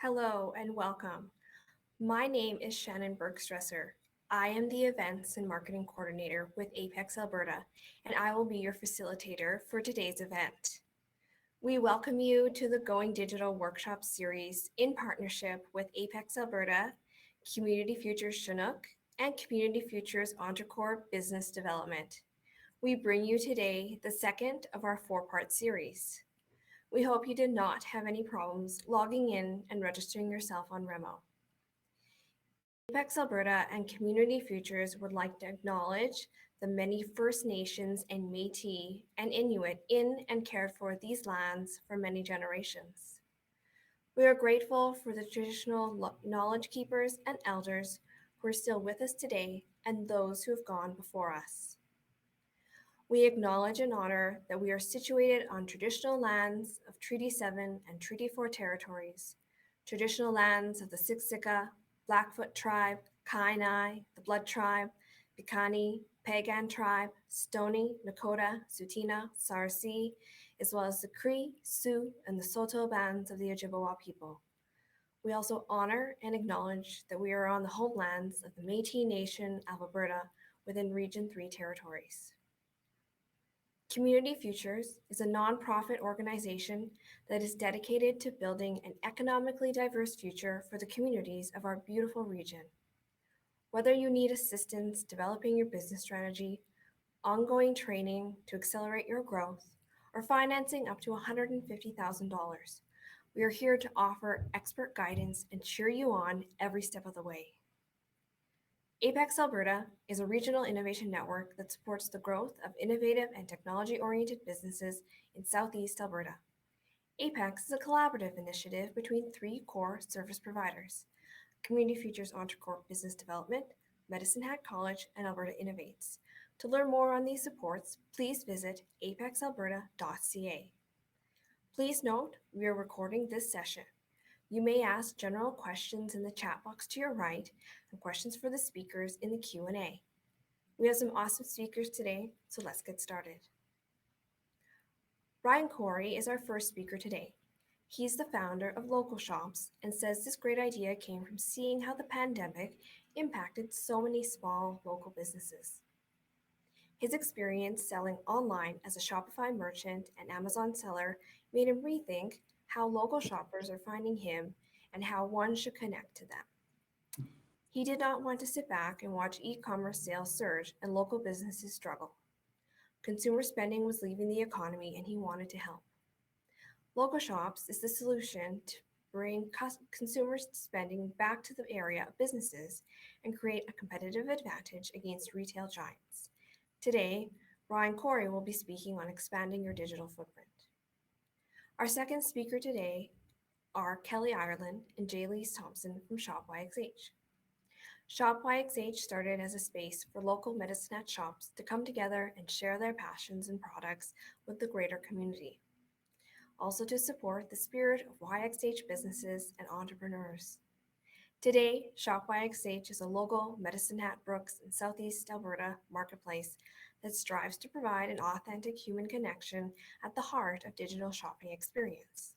Hello and welcome. My name is Shannon Bergstresser. I am the Events and Marketing Coordinator with Apex Alberta, and I will be your facilitator for today's event. We welcome you to the Going Digital Workshop Series in partnership with Apex Alberta, Community Futures Chinook, and Community Futures Entre-Corp Business Development. We bring you today the second of our four-part series. We hope you did not have any problems logging in and registering yourself on Remo. Apex Alberta and Community Futures would like to acknowledge the many First Nations and Métis and Inuit in and cared for these lands for many generations. We are grateful for the traditional knowledge keepers and elders who are still with us today and those who have gone before us. We acknowledge and honor that we are situated on traditional lands of Treaty 7 and Treaty 4 territories, traditional lands of the Siksika, Blackfoot Tribe, Kainai, the Blood Tribe, Piikani, Pagan Tribe, Stoney, Nakota, Tsuut'ina, Sarsi, as well as the Cree, Sioux, and the Saulteaux bands of the Ojibwa people. We also honor and acknowledge that we are on the homelands of the Métis Nation of Alberta within Region 3 territories. Community Futures is a nonprofit organization that is dedicated to building an economically diverse future for the communities of our beautiful region. Whether you need assistance developing your business strategy, ongoing training to accelerate your growth, or financing up to $150,000, we are here to offer expert guidance and cheer you on every step of the way. Apex Alberta is a regional innovation network that supports the growth of innovative and technology-oriented businesses in Southeast Alberta. Apex is a collaborative initiative between three core service providers: Community Futures Entre-Corp Business Development, Medicine Hat College, and Alberta Innovates. To learn more on these supports, please visit apexalberta.ca. Please note, we are recording this session. You may ask general questions in the chat box to your right and questions for the speakers in the Q&A. We have some awesome speakers today, so let's get started. Ryan Corey is our first speaker today. He's the founder of LocalShops and says this great idea came from seeing how the pandemic impacted so many small local businesses. His experience selling online as a Shopify merchant and Amazon seller made him rethink how local shoppers are finding him and how one should connect to them. He did not want to sit back and watch e-commerce sales surge and local businesses struggle. Consumer spending was leaving the economy and he wanted to help. LocalShops is the solution to bring consumer spending back to the area of businesses and create a competitive advantage against retail giants. Today, Ryan Corey will be speaking on expanding your digital footprint. Our second speaker today are Kelly Ireland and J-Lise Thompson from ShopYXH. ShopYXH started as a space for local Medicine Hat shops to come together and share their passions and products with the greater community. Also to support the spirit of YXH businesses and entrepreneurs. Today, ShopYXH is a local Medicine Hat, Brooks, and Southeast Alberta marketplace that strives to provide an authentic human connection at the heart of digital shopping experience.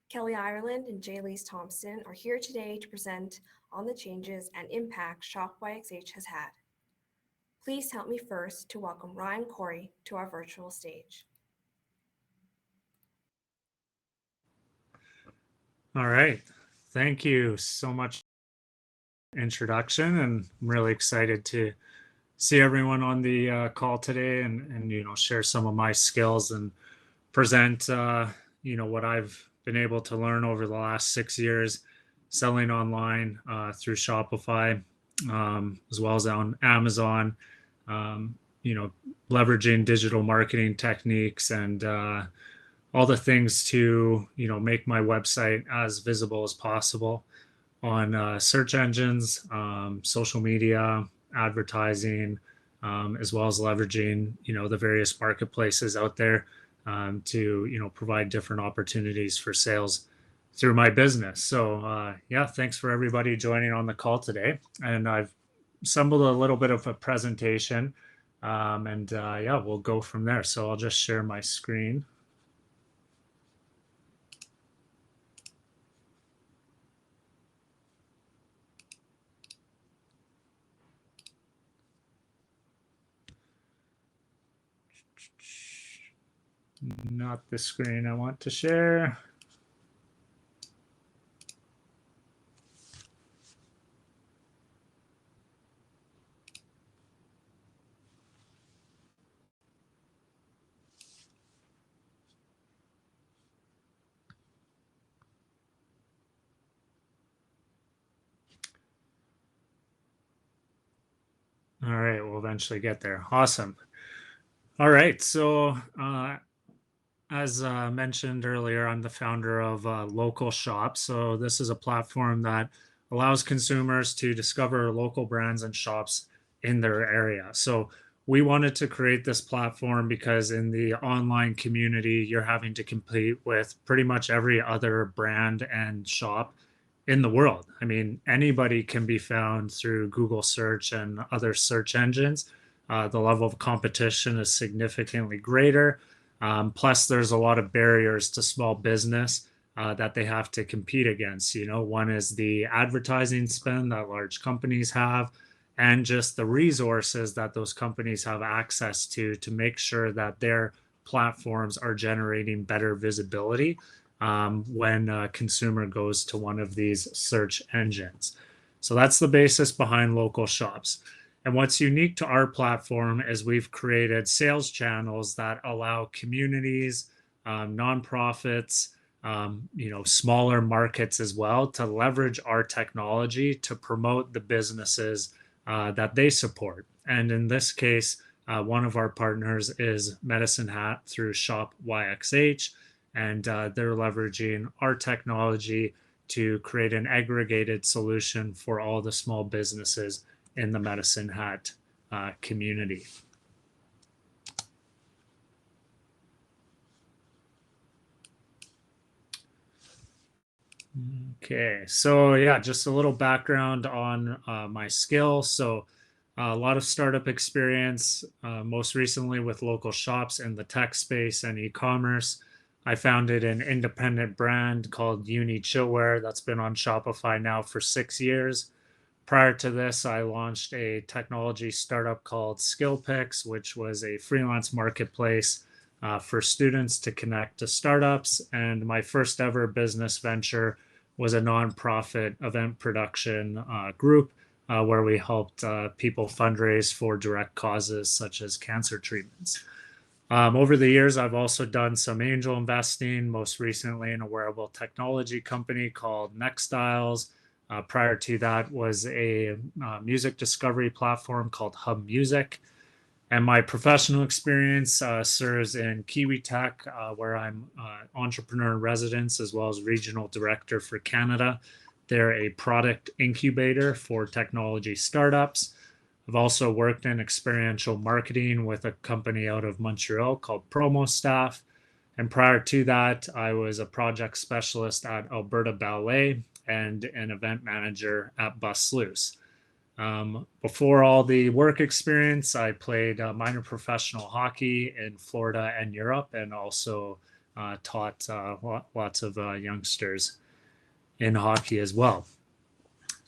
Kelly Ireland and J-Lise Thompson are here today to present on the changes and impact ShopYXH has had. Please help me first to welcome Ryan Corey to our virtual stage. All right. Thank you so much for the introduction, and I'm really excited to see everyone on the call today and share some of my skills and present what I've been able to learn over the last 6 years selling online through Shopify, as well as on Amazon, leveraging digital marketing techniques and all the things to make my website as visible as possible on search engines, social media, advertising, as well as leveraging the various marketplaces out there to provide different opportunities for sales through my business. So thanks for everybody joining on the call today. And I've assembled a little bit of a presentation, and we'll go from there. So I'll just share my screen. not the screen I want to share. All right, we'll eventually get there. Awesome. All right, so as mentioned earlier, I'm the founder of Local Shops. So this is a platform that allows consumers to discover local brands and shops in their area. So we wanted to create this platform because in the online community, you're having to compete with pretty much every other brand and shop in the world. I mean, anybody can be found through Google search and other search engines. The level of competition is significantly greater. Plus, there's a lot of barriers to small business that they have to compete against. You know, one is the advertising spend that large companies have, and just the resources that those companies have access to make sure that their platforms are generating better visibility when a consumer goes to one of these search engines. So that's the basis behind local shops. And what's unique to our platform is we've created sales channels that allow communities, nonprofits, smaller markets as well to leverage our technology to promote the businesses that they support. And in this case, one of our partners is Medicine Hat through Shop YXH, and they're leveraging our technology to create an aggregated solution for all the small businesses in the Medicine Hat community. Okay, so yeah, just a little background on my skill. So a lot of startup experience, most recently with local shops in the tech space and e-commerce. I founded an independent brand called Uni Chillware that's been on Shopify now for 6 years. Prior to this, I launched a technology startup called SkillPix, which was a freelance marketplace for students to connect to startups. And my first ever business venture was a nonprofit event production group where we helped people fundraise for direct causes such as cancer treatments. Over the years, I've also done some angel investing, most recently in a wearable technology company called Nextiles. Prior to that was a music discovery platform called Hub Music. And my professional experience serves in Kiwi Tech, where I'm entrepreneur in residence as well as regional director for Canada. They're a product incubator for technology startups. I've also worked in experiential marketing with a company out of Montreal called Promo Staff. And prior to that, I was a project specialist at Alberta Ballet and an event manager at Bus Loose. Before all the work experience, I played minor professional hockey in Florida and Europe, and also taught lots of youngsters in hockey as well.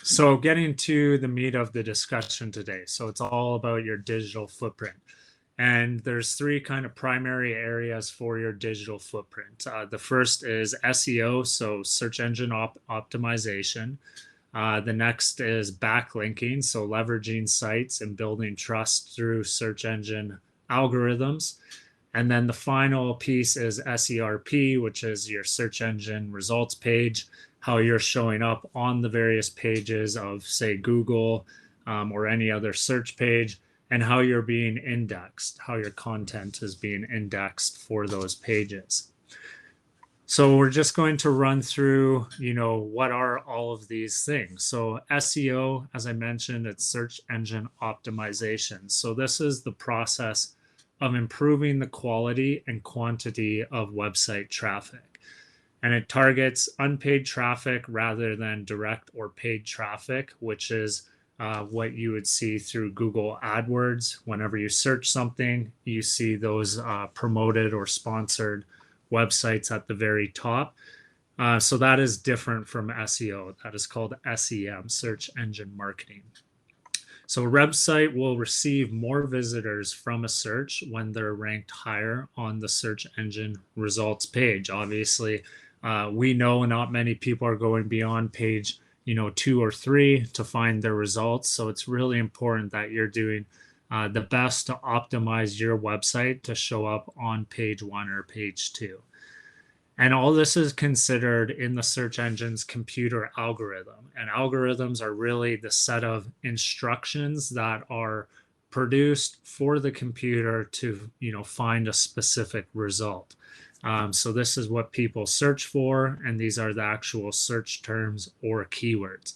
So, getting to the meat of the discussion today. So, it's all about your digital footprint. And there's three kind of primary areas for your digital footprint. The first is SEO, so search engine optimization. The next is backlinking, so leveraging sites and building trust through search engine algorithms. And then the final piece is SERP, which is your search engine results page, how you're showing up on the various pages of, say, Google or any other search page, and how you're being indexed, how your content is being indexed for those pages. So we're just going to run through, what are all of these things? So SEO, as I mentioned, it's search engine optimization. So this is the process of improving the quality and quantity of website traffic. And it targets unpaid traffic rather than direct or paid traffic, which is what you would see through Google AdWords. Whenever you search something, you see those promoted or sponsored websites at the very top. So that is different from SEO. That is called SEM, search engine marketing. So a website will receive more visitors from a search when they're ranked higher on the search engine results page. Obviously, we know not many people are going beyond page, 2 or 3 to find their results. So it's really important that you're doing the best to optimize your website to show up on page 1 or page 2. And all this is considered in the search engine's computer algorithm. And algorithms are really the set of instructions that are produced for the computer to, find a specific result. So this is what people search for, and these are the actual search terms or keywords.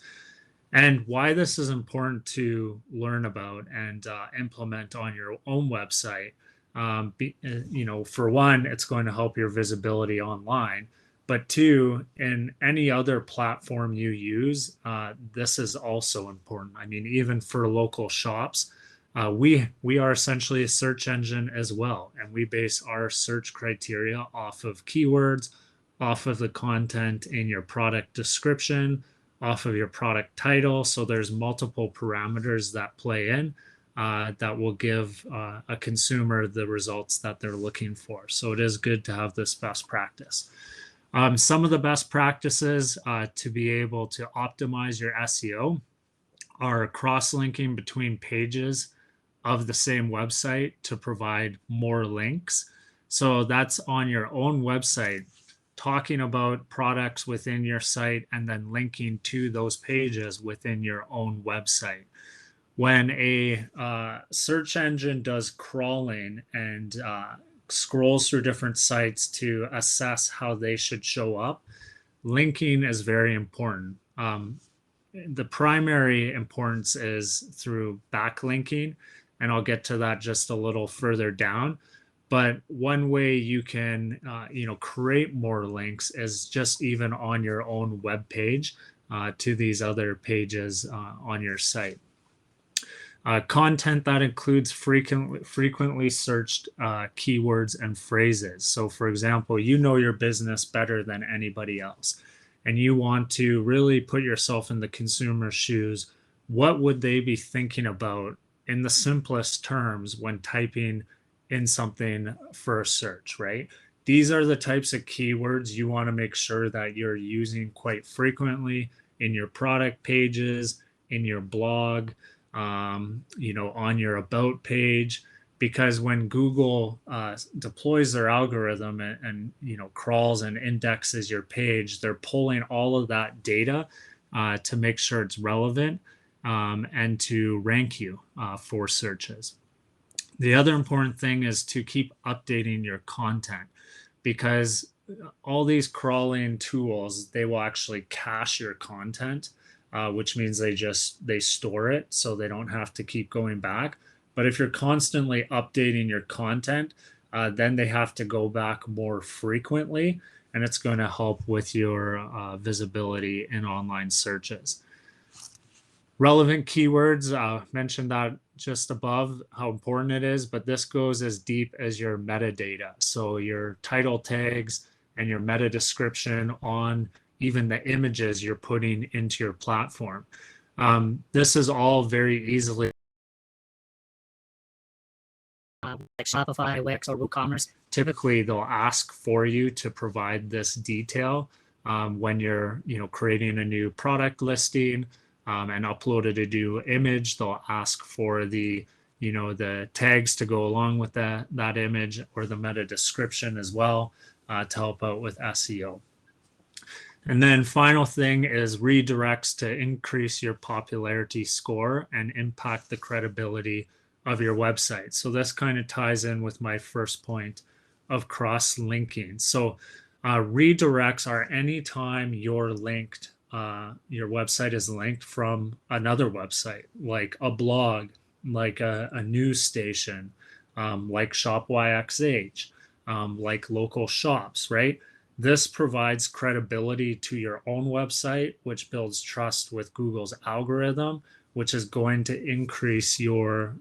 And why this is important to learn about and implement on your own website. For one, it's going to help your visibility online. But two, in any other platform you use, this is also important. I mean, even for local shops, we are essentially a search engine as well, and we base our search criteria off of keywords, off of the content in your product description, off of your product title. So there's multiple parameters that play in that will give a consumer the results that they're looking for. So it is good to have this best practice. Some of the best practices to be able to optimize your SEO are cross-linking between pages of the same website to provide more links. So that's on your own website, talking about products within your site and then linking to those pages within your own website. When a search engine does crawling and scrolls through different sites to assess how they should show up, linking is very important. The primary importance is through backlinking, and I'll get to that just a little further down. But one way you can, create more links is just even on your own web page to these other pages on your site. Content that includes frequently searched keywords and phrases. So, for example, you know your business better than anybody else, and you want to really put yourself in the consumer's shoes. What would they be thinking about in the simplest terms when typing in something for a search, right? These are the types of keywords you want to make sure that you're using quite frequently in your product pages, in your blog, on your about page, because when Google deploys their algorithm and crawls and indexes your page, they're pulling all of that data to make sure it's relevant and to rank you for searches. The other important thing is to keep updating your content, because all these crawling tools, they will actually cache your content, which means they store it so they don't have to keep going back. But if you're constantly updating your content, then they have to go back more frequently, and it's going to help with your visibility in online searches. Relevant keywords, mentioned that just above, how important it is, but this goes as deep as your metadata. So your title tags and your meta description on even the images you're putting into your platform. This is all very easily like Shopify, Wix, or WooCommerce. Typically, they'll ask for you to provide this detail when you're creating a new product listing. And uploaded a new image, they'll ask for the tags to go along with that image, or the meta description as well, to help out with SEO. And then final thing is redirects to increase your popularity score and impact the credibility of your website. So this kind of ties in with my first point of cross-linking. So redirects are anytime you're linked, your website is linked from another website, like a blog, like a news station, like ShopYXH, like local shops, right? This provides credibility to your own website, which builds trust with Google's algorithm, which is going to increase your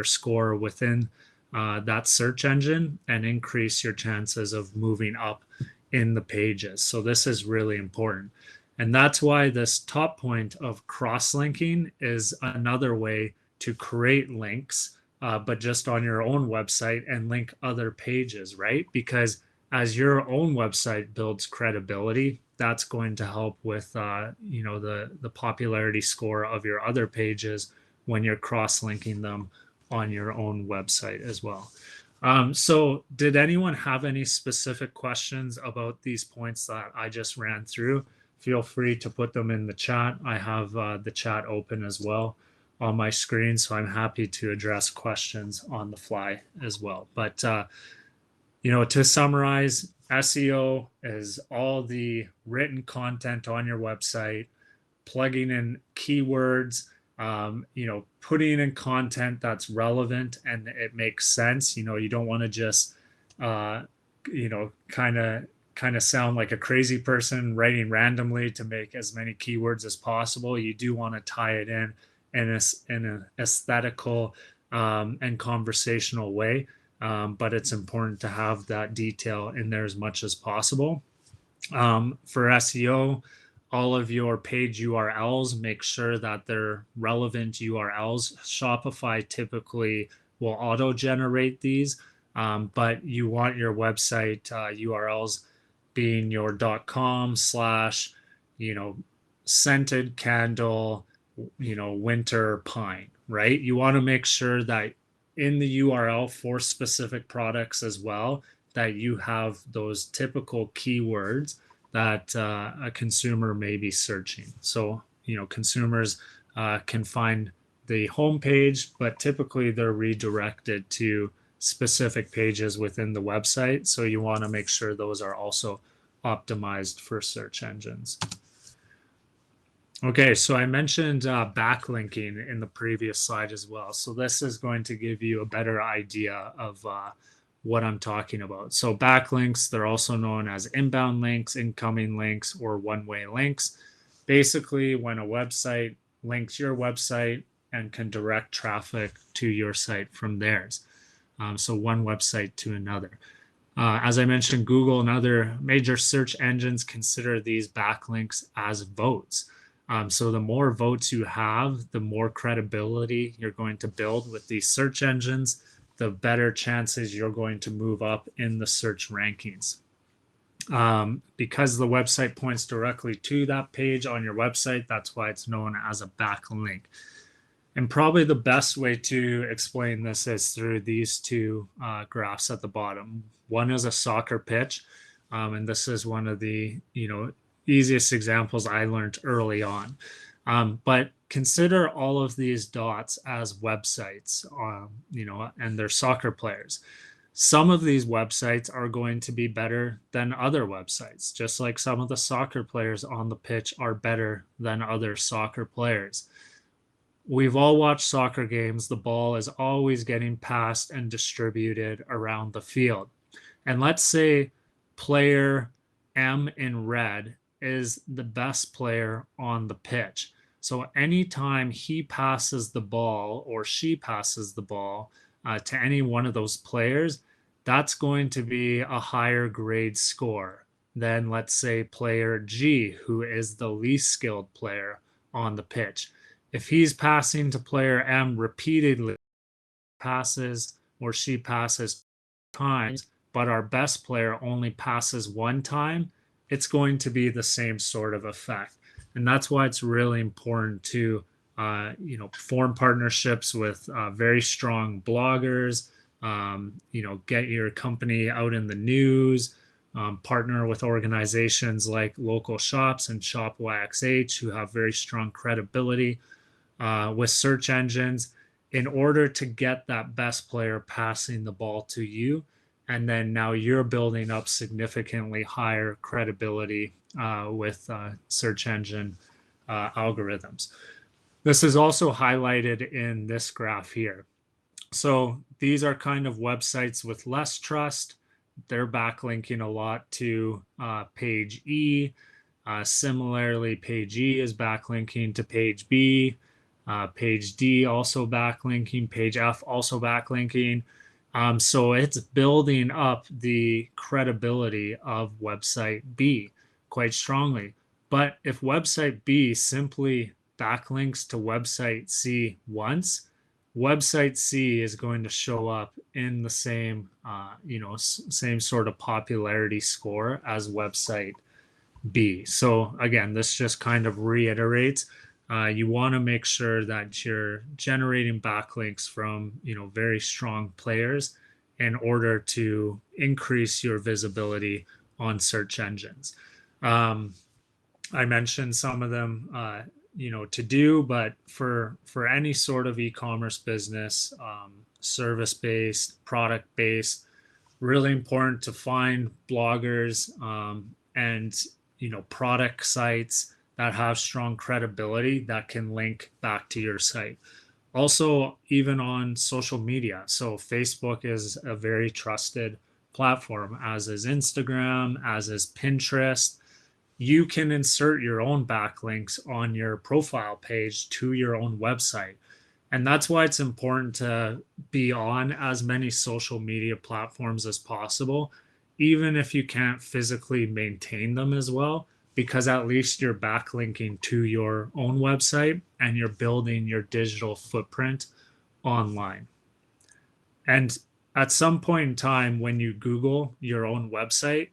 score within that search engine and increase your chances of moving up in the pages. So this is really important. And that's why this top point of cross-linking is another way to create links, but just on your own website and link other pages, right? Because as your own website builds credibility, that's going to help with the popularity score of your other pages when you're cross-linking them on your own website as well. So did anyone have any specific questions about these points that I just ran through? Feel free to put them in the chat. I have the chat open as well on my screen, so I'm happy to address questions on the fly as well. But to summarize, SEO is all the written content on your website, plugging in keywords, putting in content that's relevant and it makes sense. You don't want to just, kind of sound like a crazy person writing randomly to make as many keywords as possible. You do want to tie it in an aesthetical and conversational way. But it's important to have that detail in there as much as possible. For SEO, all of your page URLs, make sure that they're relevant URLs. Shopify typically will auto-generate these, but you want your website URLs being your .com slash, scented candle, winter pine, right? You want to make sure that in the URL for specific products as well, that you have those typical keywords that a consumer may be searching. So, consumers can find the homepage, but typically they're redirected to specific pages within the website. So you want to make sure those are also optimized for search engines. Okay, so I mentioned backlinking in the previous slide as well. So this is going to give you a better idea of what I'm talking about. So backlinks, they're also known as inbound links, incoming links, or one-way links. Basically, when a website links your website and can direct traffic to your site from theirs. So one website to another. As I mentioned, Google and other major search engines consider these backlinks as votes. So the more votes you have, the more credibility you're going to build with these search engines, the better chances you're going to move up in the search rankings. Because the website points directly to that page on your website, that's why it's known as a backlink. And probably the best way to explain this is through these two graphs at the bottom. One is a soccer pitch, and this is one of the easiest examples I learned early on. But consider all of these dots as websites, and they're soccer players. Some of these websites are going to be better than other websites, just like some of the soccer players on the pitch are better than other soccer players. We've all watched soccer games. The ball is always getting passed and distributed around the field. And let's say player M in red is the best player on the pitch. So anytime he passes the ball or she passes the ball to any one of those players, that's going to be a higher grade score than, let's say, player G, who is the least skilled player on the pitch. If he's passing to player M repeatedly, passes or she passes times, but our best player only passes one time, it's going to be the same sort of effect. And that's why it's really important to form partnerships with very strong bloggers, get your company out in the news, partner with organizations like LocalShops and ShopYXH, who have very strong credibility with search engines, in order to get that best player passing the ball to you. And then now you're building up significantly higher credibility with search engine algorithms. This is also highlighted in this graph here. So these are kind of websites with less trust. They're backlinking a lot to page E. Similarly, page E is backlinking to page B. Page D also backlinking, page F also backlinking. So it's building up the credibility of website B quite strongly. But if website B simply backlinks to website C once, website C is going to show up in the same, same sort of popularity score as website B. So again, this just kind of reiterates you want to make sure that you're generating backlinks from very strong players in order to increase your visibility on search engines. I mentioned some of them, to do, but for any sort of e-commerce business, service-based, product-based, really important to find bloggers and product sites that have strong credibility that can link back to your site. Also, even on social media. So Facebook is a very trusted platform, as is Instagram, as is Pinterest. You can insert your own backlinks on your profile page to your own website. And that's why it's important to be on as many social media platforms as possible, even if you can't physically maintain them as well, because at least you're backlinking to your own website and you're building your digital footprint online. And at some point in time, when you Google your own website,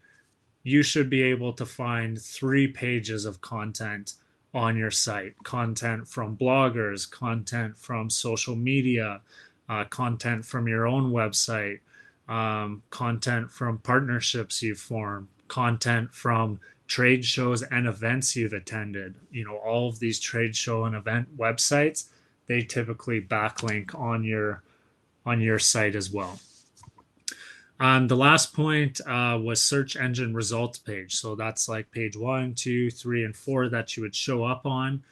you should be able to find 3 pages of content on your site: content from bloggers, content from social media, content from your own website, content from partnerships you've formed, content from trade shows and events you've attended. All of these trade show and event websites, they typically backlink on your site as well. The last point was search engine results page. So that's like page 1, 2, 3, and 4 that you would show up on.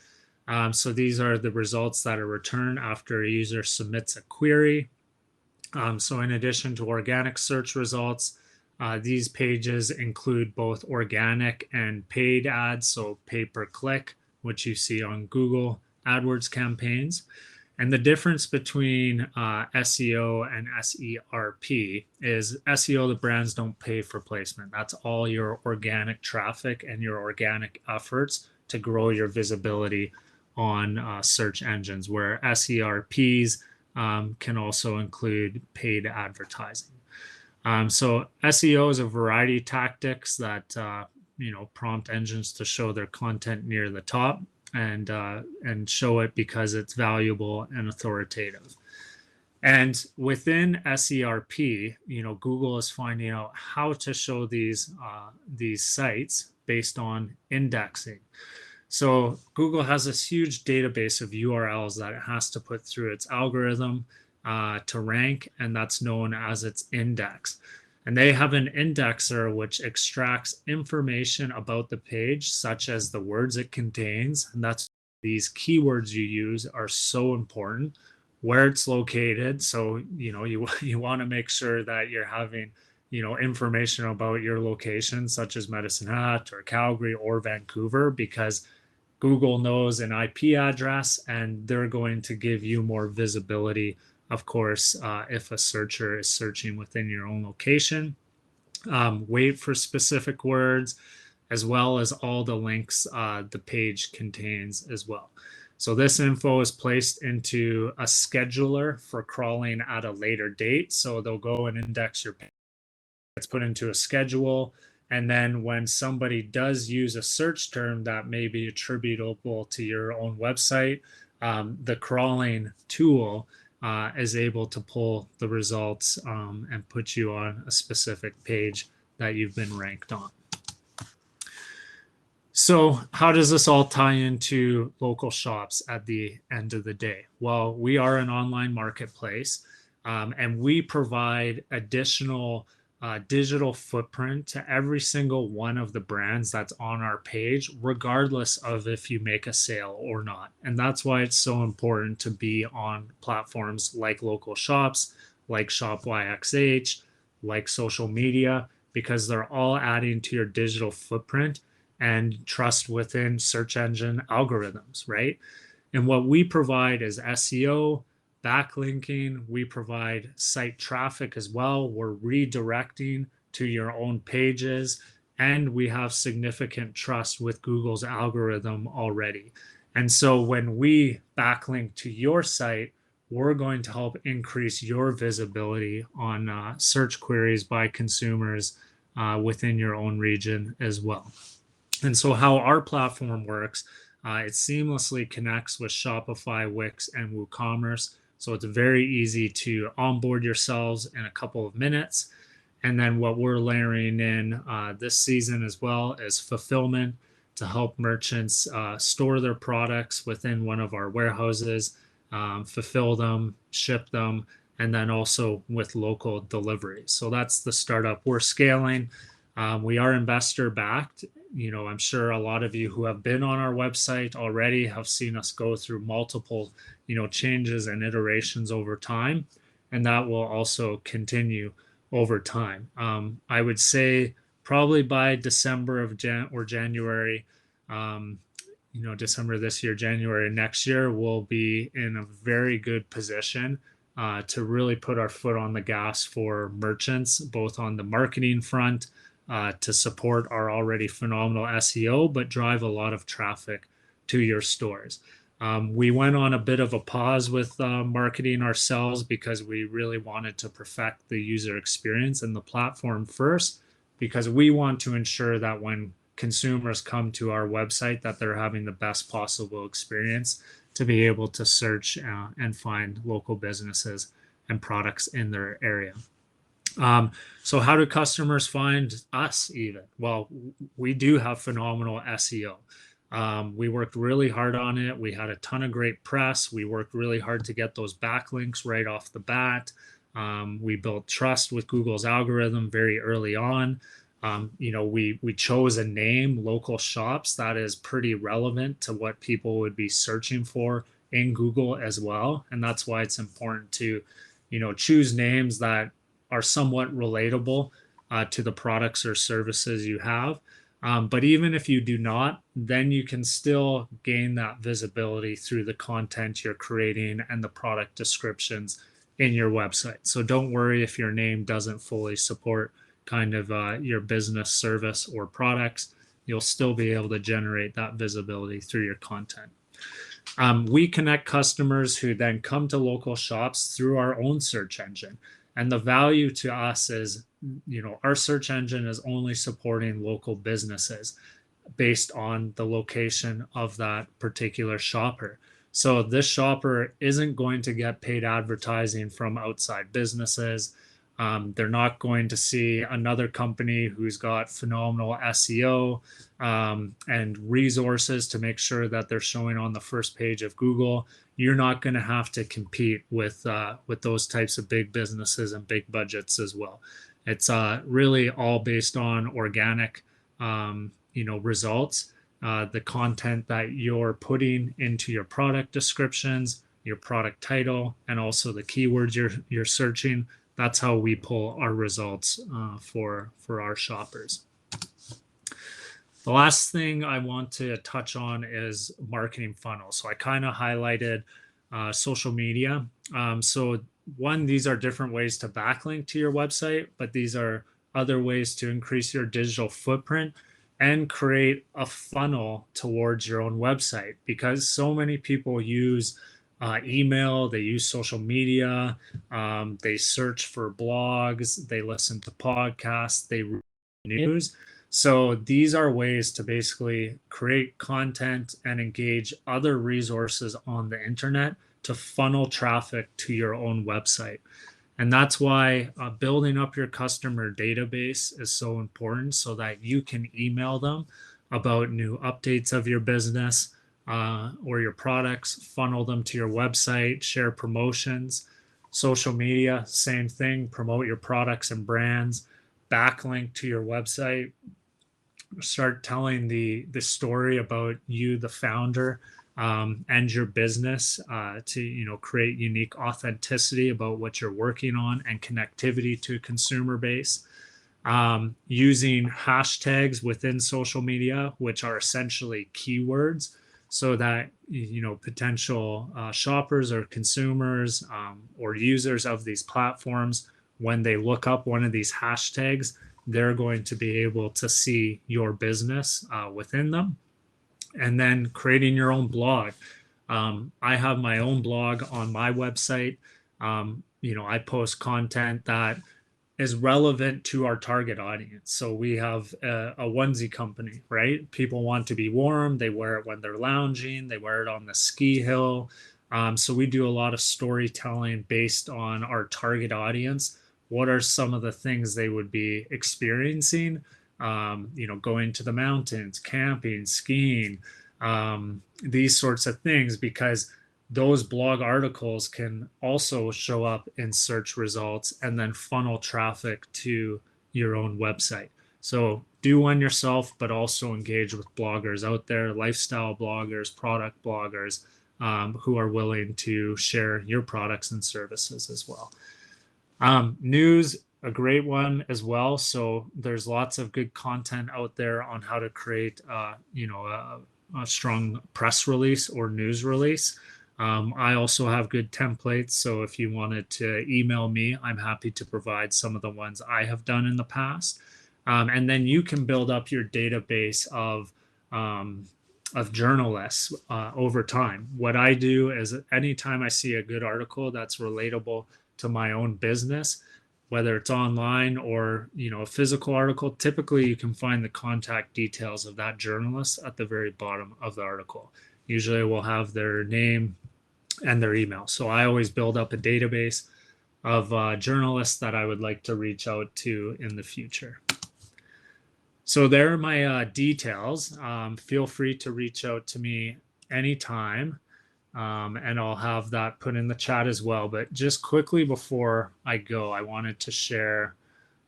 So these are the results that are returned after a user submits a query. So in addition to organic search results, these pages include both organic and paid ads, so pay per click, which you see on Google AdWords campaigns. And the difference between SEO and SERP is SEO, the brands don't pay for placement. That's all your organic traffic and your organic efforts to grow your visibility on search engines, where SERPs can also include paid advertising. So SEO is a variety of tactics that prompt engines to show their content near the top and show it because it's valuable and authoritative. And within SERP, Google is finding out how to show these sites based on indexing. So Google has this huge database of URLs that it has to put through its algorithm to rank, and that's known as its index. And they have an indexer which extracts information about the page, such as the words it contains. And that's these keywords you use are so important, where it's located. So, you want to make sure that you're having, information about your location, such as Medicine Hat or Calgary or Vancouver, because Google knows an IP address and they're going to give you more visibility, of course, if a searcher is searching within your own location. Wait for specific words, as well as all the links the page contains as well. So this info is placed into a scheduler for crawling at a later date. So they'll go and index your page. It's put into a schedule. And then when somebody does use a search term that may be attributable to your own website, the crawling tool is able to pull the results and put you on a specific page that you've been ranked on. So how does this all tie into local shops at the end of the day? Well, we are an online marketplace and we provide additional digital footprint to every single one of the brands that's on our page, regardless of if you make a sale or not. And that's why it's so important to be on platforms like Local Shops, like ShopYXH, like social media, because they're all adding to your digital footprint and trust within search engine algorithms, right? And what we provide is SEO, backlinking. We provide site traffic as well. We're redirecting to your own pages and we have significant trust with Google's algorithm already. And so when we backlink to your site, we're going to help increase your visibility on search queries by consumers within your own region as well. And so, how our platform works, it seamlessly connects with Shopify, Wix, and WooCommerce. So, it's very easy to onboard yourselves in a couple of minutes. And then, what we're layering in this season as well is fulfillment to help merchants store their products within one of our warehouses, fulfill them, ship them, and then also with local delivery. So, that's the startup. We're scaling. We are investor backed. I'm sure a lot of you who have been on our website already have seen us go through multiple, changes and iterations over time, and that will also continue over time. I would say probably by December of January, December this year, January next year, we'll be in a very good position to really put our foot on the gas for merchants, both on the marketing front to support our already phenomenal SEO, but drive a lot of traffic to your stores. We went on a bit of a pause with marketing ourselves because we really wanted to perfect the user experience and the platform first, because we want to ensure that when consumers come to our website that they're having the best possible experience to be able to search and find local businesses and products in their area. So how do customers find us even? Well, we do have phenomenal SEO. We worked really hard on it. We had a ton of great press. We worked really hard to get those backlinks right off the bat. We built trust with Google's algorithm very early on. We chose a name, LocalShops, that is pretty relevant to what people would be searching for in Google as well. And that's why it's important to, choose names that are somewhat relatable to the products or services you have. But even if you do not, then you can still gain that visibility through the content you're creating and the product descriptions in your website. So don't worry if your name doesn't fully support kind of your business, service, or products. You'll still be able to generate that visibility through your content. We connect customers who then come to LocalShops through our own search engine. And the value to us is, our search engine is only supporting local businesses based on the location of that particular shopper. So this shopper isn't going to get paid advertising from outside businesses. They're not going to see another company who's got phenomenal SEO and resources to make sure that they're showing on the first page of Google. You're not going to have to compete with those types of big businesses and big budgets as well. It's really all based on organic, results. The content that you're putting into your product descriptions, your product title, and also the keywords you're searching. That's how we pull our results for our shoppers. The last thing I want to touch on is marketing funnels. So I kind of highlighted social media. So one, these are different ways to backlink to your website, but these are other ways to increase your digital footprint and create a funnel towards your own website, because so many people use email, they use social media, they search for blogs, they listen to podcasts, they read news. So these are ways to basically create content and engage other resources on the internet to funnel traffic to your own website. And that's why building up your customer database is so important, so that you can email them about new updates of your business or your products, funnel them to your website, share promotions. Social media, same thing, promote your products and brands, backlink to your website, start telling the story about you, the founder, and your business to create unique authenticity about what you're working on and connectivity to a consumer base. Using hashtags within social media, which are essentially keywords, so that potential shoppers or consumers or users of these platforms, when they look up one of these hashtags, they're going to be able to see your business within them. And then creating your own blog. I have my own blog on my website. I post content that is relevant to our target audience. So we have a onesie company, right? People want to be warm. They wear it when they're lounging. They wear it on the ski hill. So we do a lot of storytelling based on our target audience. What are some of the things they would be experiencing? Going to the mountains, camping, skiing, these sorts of things, because those blog articles can also show up in search results and then funnel traffic to your own website. So do one yourself, but also engage with bloggers out there, lifestyle bloggers, product bloggers, who are willing to share your products and services as well. News, a great one as well. So there's lots of good content out there on how to create, a strong press release or news release. I also have good templates. So if you wanted to email me, I'm happy to provide some of the ones I have done in the past. And then you can build up your database of journalists over time. What I do is anytime I see a good article that's relatable to my own business, whether it's online or a physical article, typically you can find the contact details of that journalist at the very bottom of the article. Usually we'll have their name and their email. So I always build up a database of journalists that I would like to reach out to in the future. So there are my details. Feel free to reach out to me anytime. And I'll have that put in the chat as well. But just quickly before I go, I wanted to share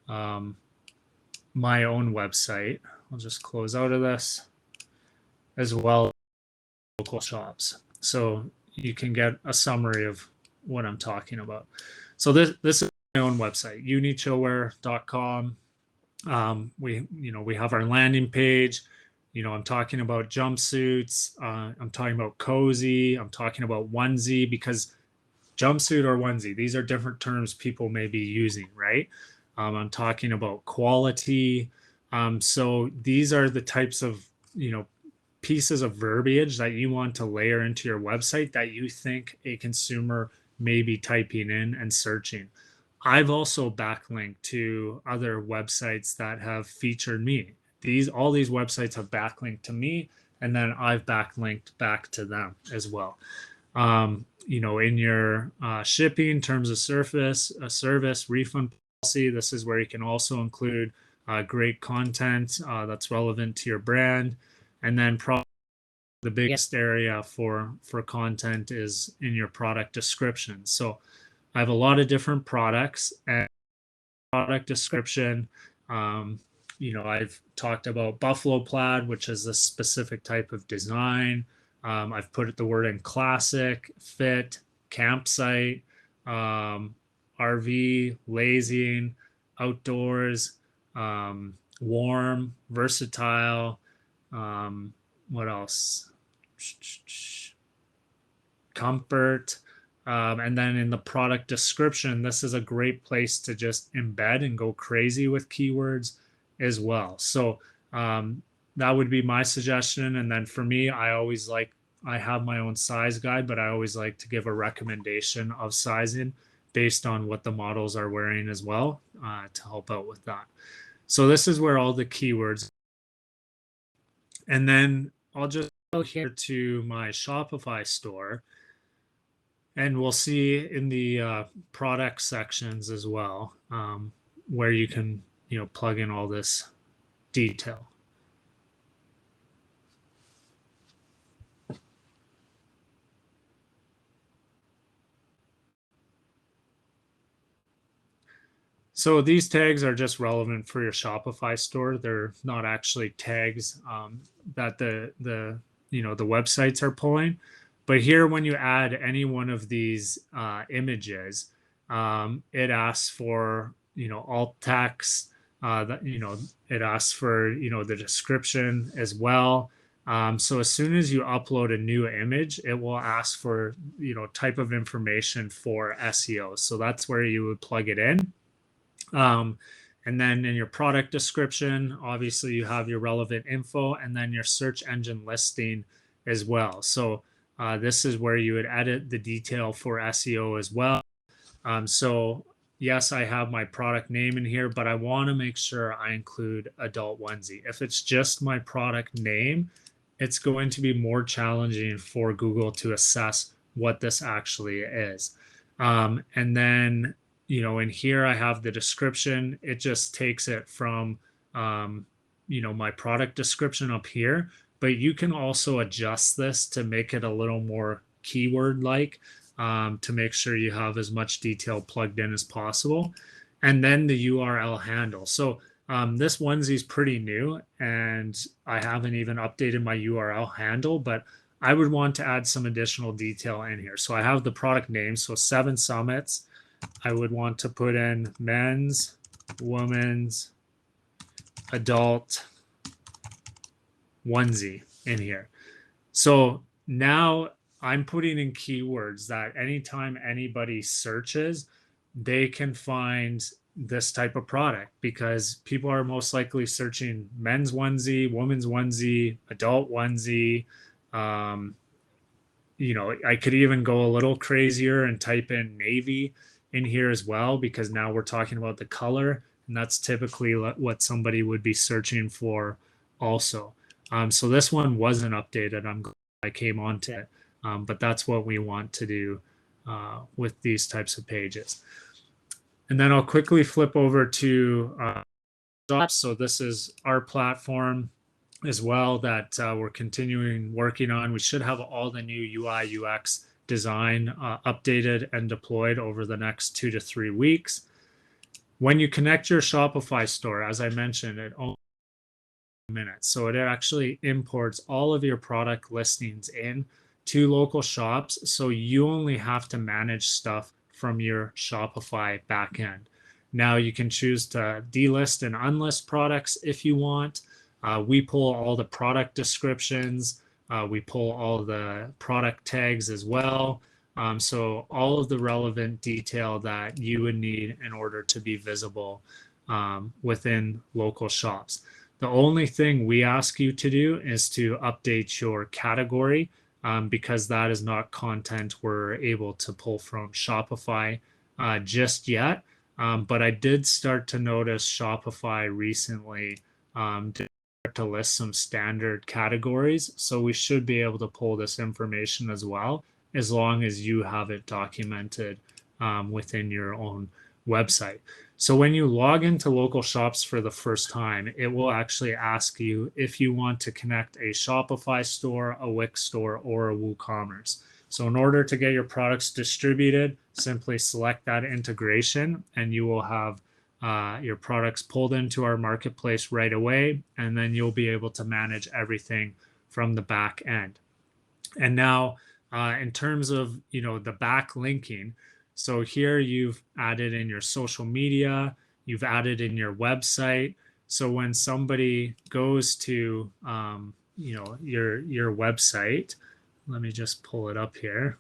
my own website. I'll just close out of this, as well as local shops, so you can get a summary of what I'm talking about. So this is my own website, unichillwear.com. We have our landing page. I'm talking about jumpsuits. I'm talking about cozy. I'm talking about onesie, because jumpsuit or onesie, these are different terms people may be using, right? I'm talking about quality. So these are the types of, pieces of verbiage that you want to layer into your website that you think a consumer may be typing in and searching. I've also backlinked to other websites that have featured me. All these websites have backlinked to me, and then I've backlinked back to them as well. In your shipping, terms of service, refund policy, this is where you can also include great content that's relevant to your brand. And then probably the biggest area for content is in your product description. So I have a lot of different products, and product description. I've talked about buffalo plaid, which is a specific type of design. I've put the word in classic, fit, campsite, RV, lazing, outdoors, warm, versatile. What else? Comfort. And then in the product description, this is a great place to just embed and go crazy with keywords as well. So that would be my suggestion. And then for me, I have my own size guide, but I always like to give a recommendation of sizing based on what the models are wearing as well, to help out with that. So this is where all the keywords. And then I'll just go here to my Shopify store, and we'll see in the product sections as well, where you can, plug in all this detail. So these tags are just relevant for your Shopify store. They're not actually tags that the websites are pulling. But here, when you add any one of these images, it asks for alt text. It asks for the description as well. So as soon as you upload a new image, it will ask for type of information for SEO. So that's where you would plug it in. And then in your product description, obviously you have your relevant info and then your search engine listing as well. So this is where you would edit the detail for SEO as well. So yes, I have my product name in here, but I want to make sure I include adult onesie. If it's just my product name, it's going to be more challenging for Google to assess what this actually is. And then, in here I have the description. It just takes it from, my product description up here, but you can also adjust this to make it a little more keyword like, to make sure you have as much detail plugged in as possible. And then the URL handle. So this onesie is pretty new and I haven't even updated my URL handle, but I would want to add some additional detail in here. So I have the product name, so 7 Summits. I would want to put in men's, women's, adult onesie in here. So now I'm putting in keywords that anytime anybody searches, they can find this type of product because people are most likely searching men's onesie, women's onesie, adult onesie. Um, I could even go a little crazier and type in navy in here as well because now we're talking about the color, and that's typically what somebody would be searching for also. So this one wasn't updated. I'm glad I came onto it, but that's what we want to do with these types of pages. And then I'll quickly flip over to LocalShops. So this is our platform as well that we're continuing working on. We should have all the new UI UX design updated and deployed over the next 2 to 3 weeks. When you connect your Shopify store, as I mentioned, it only minutes. So it actually imports all of your product listings in to LocalShops. So you only have to manage stuff from your Shopify backend. Now you can choose to delist and unlist products if you want. We pull all the product descriptions. We pull all the product tags as well. So all of the relevant detail that you would need in order to be visible within LocalShops. The only thing we ask you to do is to update your category because that is not content we're able to pull from Shopify just yet. But I did start to notice Shopify recently to list some standard categories. So we should be able to pull this information as well, as long as you have it documented within your own website. So when you log into LocalShops for the first time, it will actually ask you if you want to connect a Shopify store, a Wix store, or a WooCommerce. So in order to get your products distributed, simply select that integration and you will have your products pulled into our marketplace right away, and then you'll be able to manage everything from the back end. And now in terms of the backlinking, so here you've added in your social media, you've added in your website. So when somebody goes to your website, let me just pull it up here.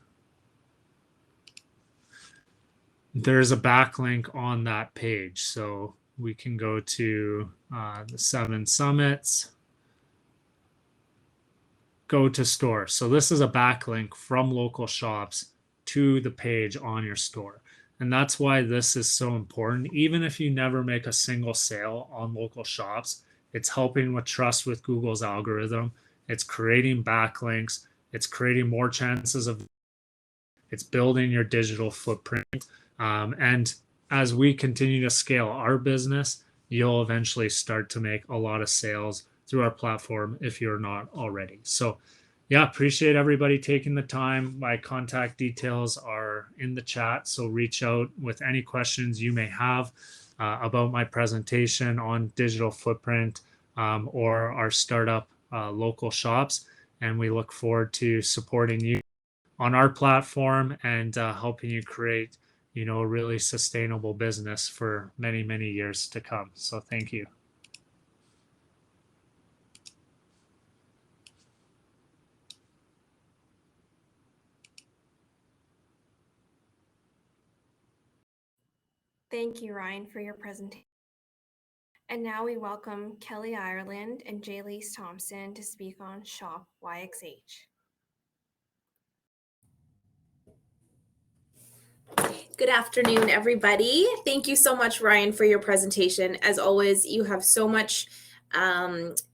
There's a backlink on that page. So we can go to the 7 Summits, go to store. So this is a backlink from LocalShops to the page on your store. And that's why this is so important. Even if you never make a single sale on LocalShops, it's helping with trust with Google's algorithm. It's creating backlinks. It's creating more chances of, it's building your digital footprint. And as we continue to scale our business, you'll eventually start to make a lot of sales through our platform if you're not already. So yeah, appreciate everybody taking the time. My contact details are in the chat, so reach out with any questions you may have about my presentation on digital footprint or our startup LocalShops. And we look forward to supporting you on our platform and helping you create a really sustainable business for many, many years to come. So thank you. Thank you, Ryan, for your presentation. And now we welcome Kelly Ireland and J-Lise Thompson to speak on Shop YXH. Good afternoon, everybody. Thank you so much, Ryan, for your presentation. As always, you have so much,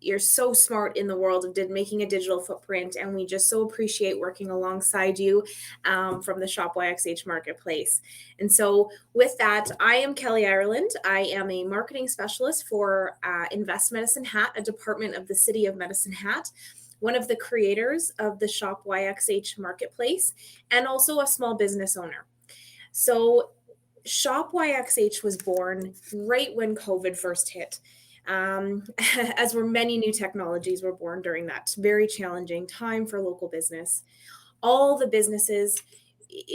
you're so smart in the world of making a digital footprint, and we just so appreciate working alongside you from the Shop YXH Marketplace. And so with that, I am Kelly Ireland. I am a marketing specialist for Invest Medicine Hat, a department of the City of Medicine Hat, one of the creators of the Shop YXH Marketplace, and also a small business owner. So Shop YXH was born right when COVID first hit, as were many new technologies were born during that very challenging time for local business. All the businesses,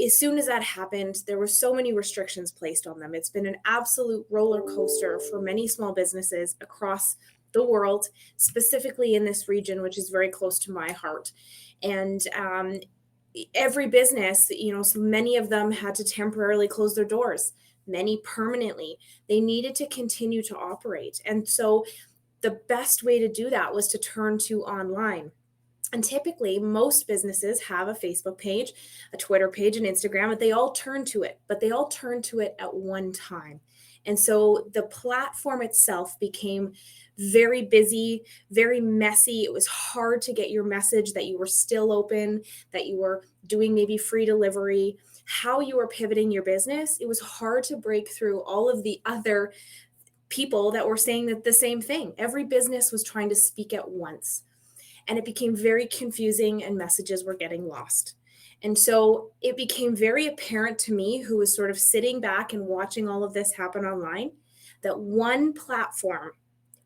as soon as that happened, there were so many restrictions placed on them. It's been an absolute roller coaster for many small businesses across the world, specifically in this region, which is very close to my heart. And every business, so many of them had to temporarily close their doors, many permanently. They needed to continue to operate. And so the best way to do that was to turn to online. And typically, most businesses have a Facebook page, a Twitter page, an Instagram, but they all turn to it at one time. And so the platform itself became very busy, very messy. It was hard to get your message that you were still open, that you were doing maybe free delivery, how you were pivoting your business. It was hard to break through all of the other people that were saying that the same thing. Every business was trying to speak at once. And it became very confusing and messages were getting lost. And so it became very apparent to me, who was sort of sitting back and watching all of this happen online, that one platform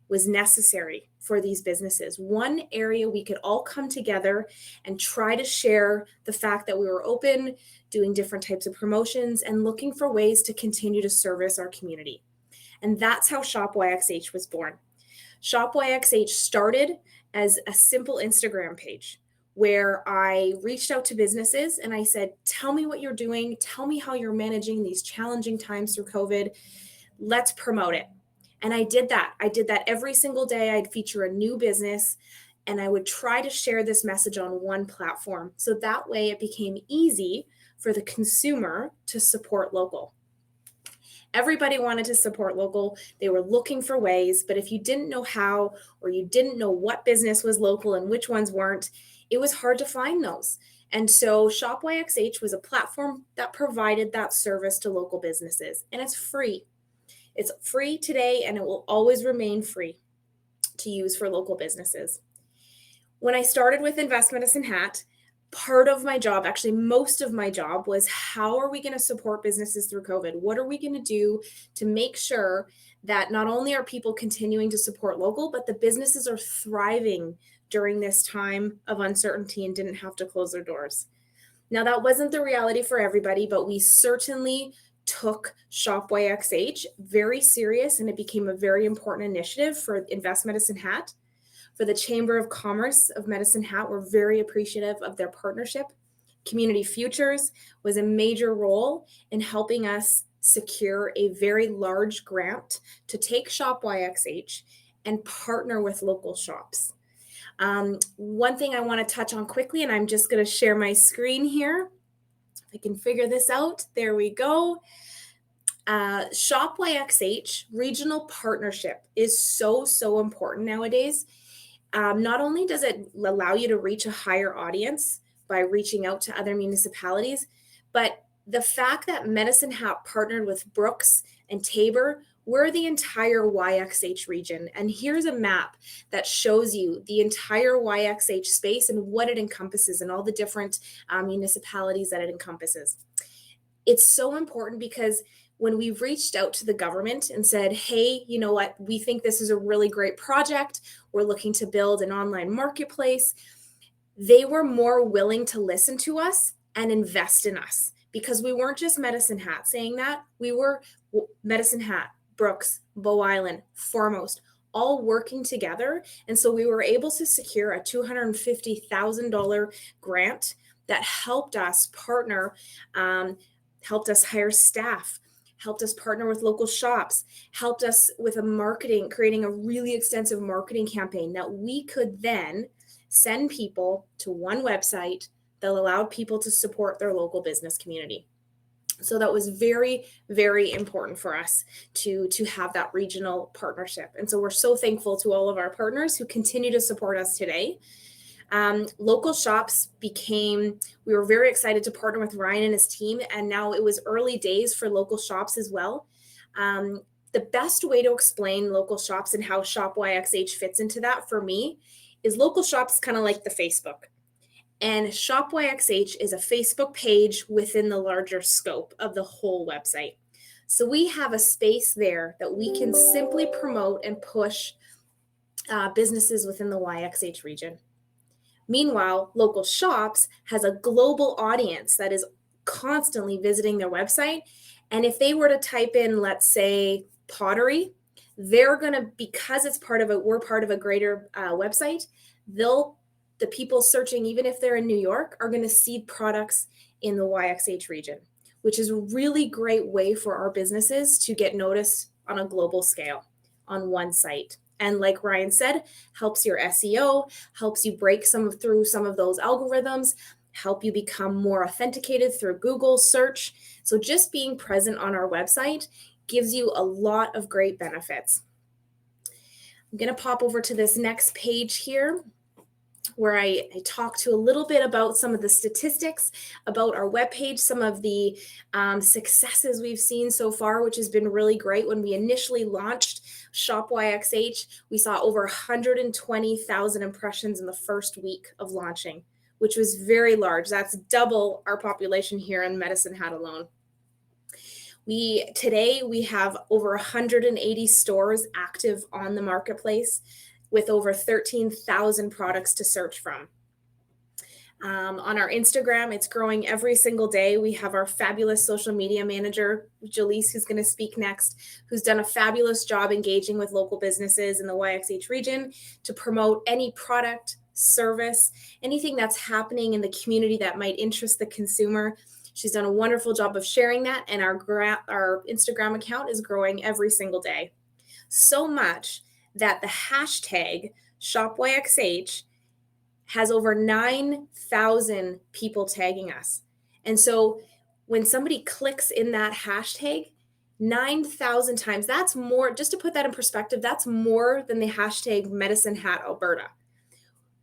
was necessary for these businesses. One area we could all come together and try to share the fact that we were open, doing different types of promotions, and looking for ways to continue to service our community. And that's how Shop YXH was born. Shop YXH started as a simple Instagram page where I reached out to businesses and I said, tell me what you're doing. Tell me how you're managing these challenging times through COVID. Let's promote it. And I did that. Every single day. I'd feature a new business and I would try to share this message on one platform. So that way it became easy for the consumer to support local. Everybody wanted to support local. They were looking for ways, but if you didn't know how, or you didn't know what business was local and which ones weren't, it was hard to find those. And so Shop YXH was a platform that provided that service to local businesses, and it's free. It's free today, and it will always remain free to use for local businesses. When I started with Invest Medicine Hat, part of my job, actually most of my job, was how are we going to support businesses through COVID? What are we going to do to make sure that not only are people continuing to support local, but the businesses are thriving during this time of uncertainty and didn't have to close their doors? Now, that wasn't the reality for everybody, but we certainly took Shop YXH very serious, and it became a very important initiative for Invest Medicine Hat. For the Chamber of Commerce of Medicine Hat, we're very appreciative of their partnership. Community Futures was a major role in helping us secure a very large grant to take Shop YXH and partner with local shops. One thing I want to touch on quickly, and I'm just going to share my screen here. If I can figure this out, there we go. Shop YXH regional partnership is so important nowadays. Not only does it allow you to reach a higher audience by reaching out to other municipalities, but the fact that Medicine Hat partnered with Brooks and Tabor, we're the entire YXH region. And here's a map that shows you the entire YXH space and what it encompasses and all the different municipalities that it encompasses. It's so important because when we reached out to the government and said, hey, you know what, we think this is a really great project, we're looking to build an online marketplace, they were more willing to listen to us and invest in us, because we weren't just Medicine Hat saying that. We were Medicine Hat, Brooks, Bow Island, Foremost, all working together. And so we were able to secure a $250,000 grant that helped us partner, helped us hire staff, helped us partner with local shops, helped us with creating a really extensive marketing campaign that we could then send people to one website that allowed people to support their local business community. So that was very, very important for us to have that regional partnership. And so we're so thankful to all of our partners who continue to support us today. Local Shops we were very excited to partner with Ryan and his team, and now it was early days for Local Shops as well. The best way to explain Local Shops and how Shop YXH fits into that for me is Local Shops kind of like the Facebook. And Shop YXH is a Facebook page within the larger scope of the whole website. So we have a space there that we can simply promote and push businesses within the YXH region. Meanwhile, Local Shops has a global audience that is constantly visiting their website. And if they were to type in, let's say, pottery, they're going to, because we're part of a greater website, the people searching, even if they're in New York, are going to see products in the YXH region, which is a really great way for our businesses to get noticed on a global scale on one site. And like Ryan said, helps your SEO, helps you break through some of those algorithms, help you become more authenticated through Google search. So just being present on our website gives you a lot of great benefits. I'm going to pop over to this next page here, where I talk to a little bit about some of the statistics about our webpage, some of the successes we've seen so far, which has been really great. When we initially launched Shop YXH, we saw over 120,000 impressions in the first week of launching, which was very large. That's double our population here in Medicine Hat alone. Today we have over 180 stores active on the marketplace, with over 13,000 products to search from. On our Instagram, it's growing every single day. We have our fabulous social media manager, Jaleese, who's going to speak next, who's done a fabulous job engaging with local businesses in the YXH region to promote any product, service, anything that's happening in the community that might interest the consumer. She's done a wonderful job of sharing that, and our Instagram account is growing every single day. So much that the hashtag ShopYXH has over 9,000 people tagging us. And so when somebody clicks in that hashtag 9,000 times, that's more, just to put that in perspective, that's more than the hashtag Medicine Hat Alberta.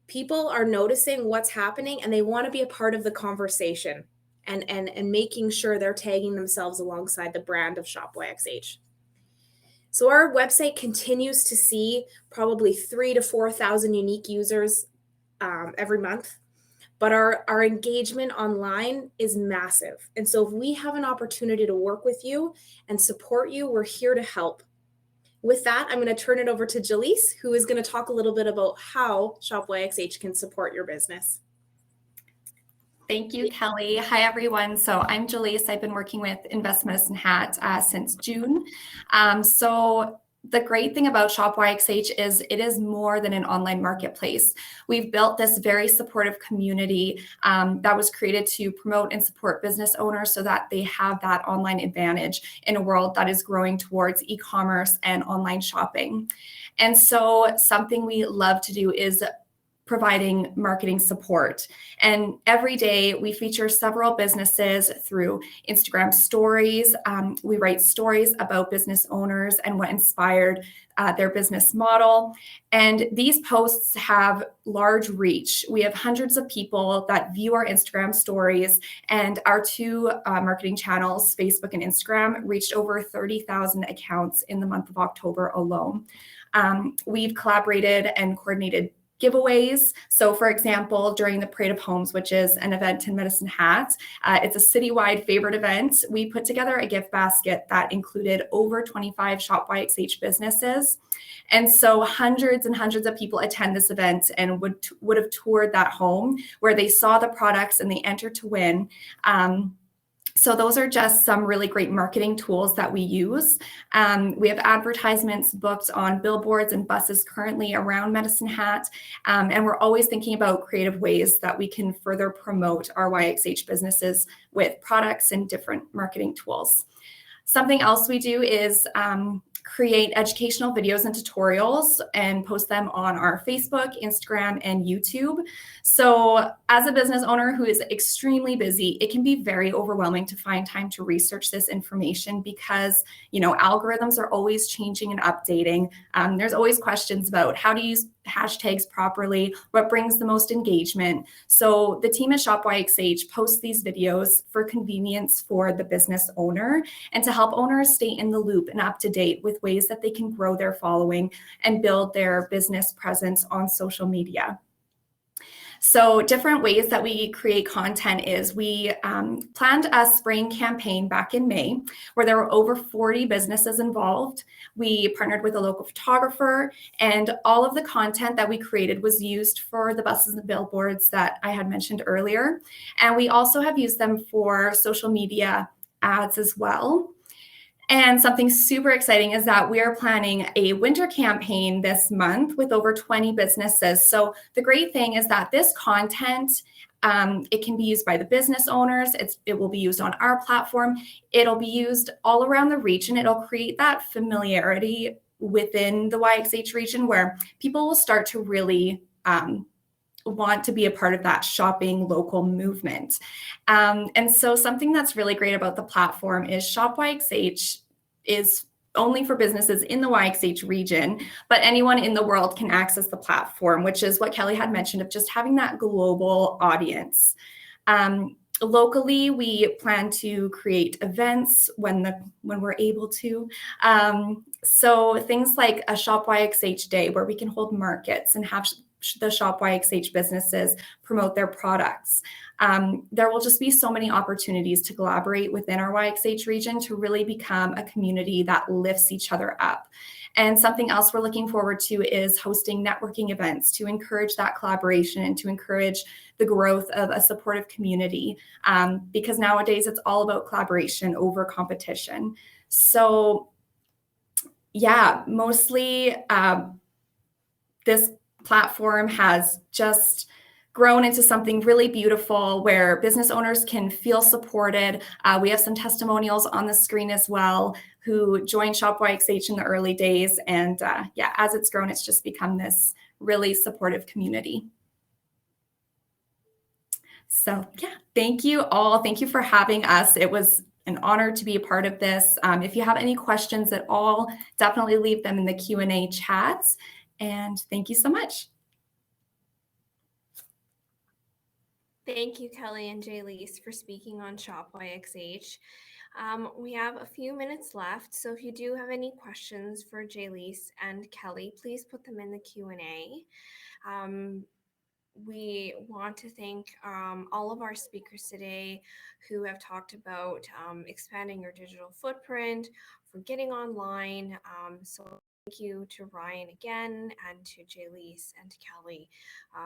People are noticing what's happening and they want to be a part of the conversation and making sure they're tagging themselves alongside the brand of Shop YXH. So our website continues to see probably 3,000 to 4,000 unique users every month, but our engagement online is massive. And so if we have an opportunity to work with you and support you, we're here to help. With that, I'm going to turn it over to Jaleese, who is going to talk a little bit about how Shop YXH can support your business. Thank you, Kelly. Hi, everyone. So I'm Jaleese. I've been working with Invest Medicine Hat since June. So the great thing about Shop YXH is it is more than an online marketplace. We've built this very supportive community that was created to promote and support business owners so that they have that online advantage in a world that is growing towards e-commerce and online shopping. And so something we love to do is providing marketing support. And every day we feature several businesses through Instagram stories. We write stories about business owners and what inspired their business model. And these posts have large reach. We have hundreds of people that view our Instagram stories, and our two marketing channels, Facebook and Instagram, reached over 30,000 accounts in the month of October alone. We've collaborated and coordinated giveaways. So for example, during the Parade of Homes, which is an event in Medicine Hat, it's a citywide favorite event. We put together a gift basket that included over 25 Shop YXH businesses. And so hundreds and hundreds of people attend this event and would have toured that home where they saw the products and they entered to win. So those are just some really great marketing tools that we use. We have advertisements booked on billboards and buses currently around Medicine Hat. And we're always thinking about creative ways that we can further promote our YXH businesses with products and different marketing tools. Something else we do is create educational videos and tutorials and post them on our Facebook, Instagram, and YouTube. So as a business owner who is extremely busy, it can be very overwhelming to find time to research this information because, algorithms are always changing and updating. There's always questions about how to use hashtags properly, what brings the most engagement. So the team at ShopYXH posts these videos for convenience for the business owner and to help owners stay in the loop and up to date with ways that they can grow their following and build their business presence on social media. So different ways that we create content is we planned a spring campaign back in May where there were over 40 businesses involved. We partnered with a local photographer, and all of the content that we created was used for the buses and billboards that I had mentioned earlier. And we also have used them for social media ads as well. And something super exciting is that we are planning a winter campaign this month with over 20 businesses. So the great thing is that this content, it can be used by the business owners. It will be used on our platform. It'll be used all around the region. It'll create that familiarity within the YXH region where people will start to really want to be a part of that shopping local movement. And so something that's really great about the platform is ShopYXH is only for businesses in the YXH region, but anyone in the world can access the platform, which is what Kelly had mentioned of just having that global audience. Locally, we plan to create events when we're able to. So things like a ShopYXH day where we can hold markets and have the ShopYXH businesses promote their products. There will just be so many opportunities to collaborate within our YXH region to really become a community that lifts each other up. And something else we're looking forward to is hosting networking events to encourage that collaboration and to encourage the growth of a supportive community, because nowadays it's all about collaboration over competition. So yeah, mostly this platform has just grown into something really beautiful where business owners can feel supported. We have some testimonials on the screen as well who joined ShopYXH in the early days. And as it's grown, it's just become this really supportive community. So thank you all. Thank you for having us. It was an honor to be a part of this. If you have any questions at all, definitely leave them in the Q&A chats. And thank you so much. Thank you, Kelly and Jaylise, for speaking on ShopYXH. We have a few minutes left, so if you do have any questions for Jaylise and Kelly, please put them in the Q&A. We want to thank all of our speakers today who have talked about expanding your digital footprint, for getting online. So thank you to Ryan again, and to Jaylise and to Kelly.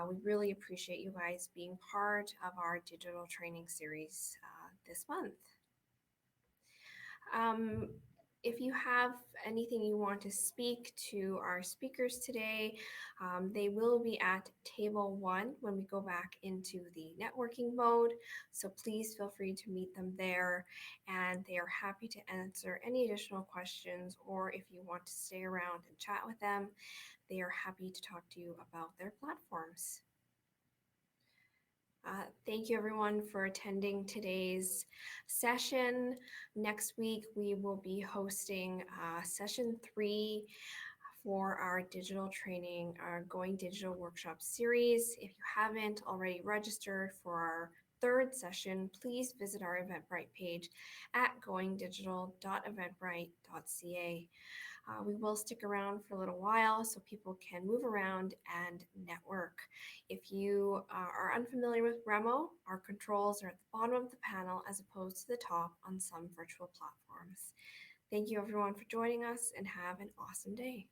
We really appreciate you guys being part of our digital training series this month. If you have anything you want to speak to our speakers today, they will be at table 1 when we go back into the networking mode. So please feel free to meet them there, and they are happy to answer any additional questions, or if you want to stay around and chat with them, they are happy to talk to you about their platforms. Thank you everyone for attending today's session. Next week, we will be hosting session 3 for our digital training, our Going Digital workshop series. If you haven't already registered for our 3rd session, please visit our Eventbrite page at goingdigital.eventbrite.ca. We will stick around for a little while so people can move around and network. If you are unfamiliar with Remo, our controls are at the bottom of the panel as opposed to the top on some virtual platforms. Thank you everyone for joining us, and have an awesome day.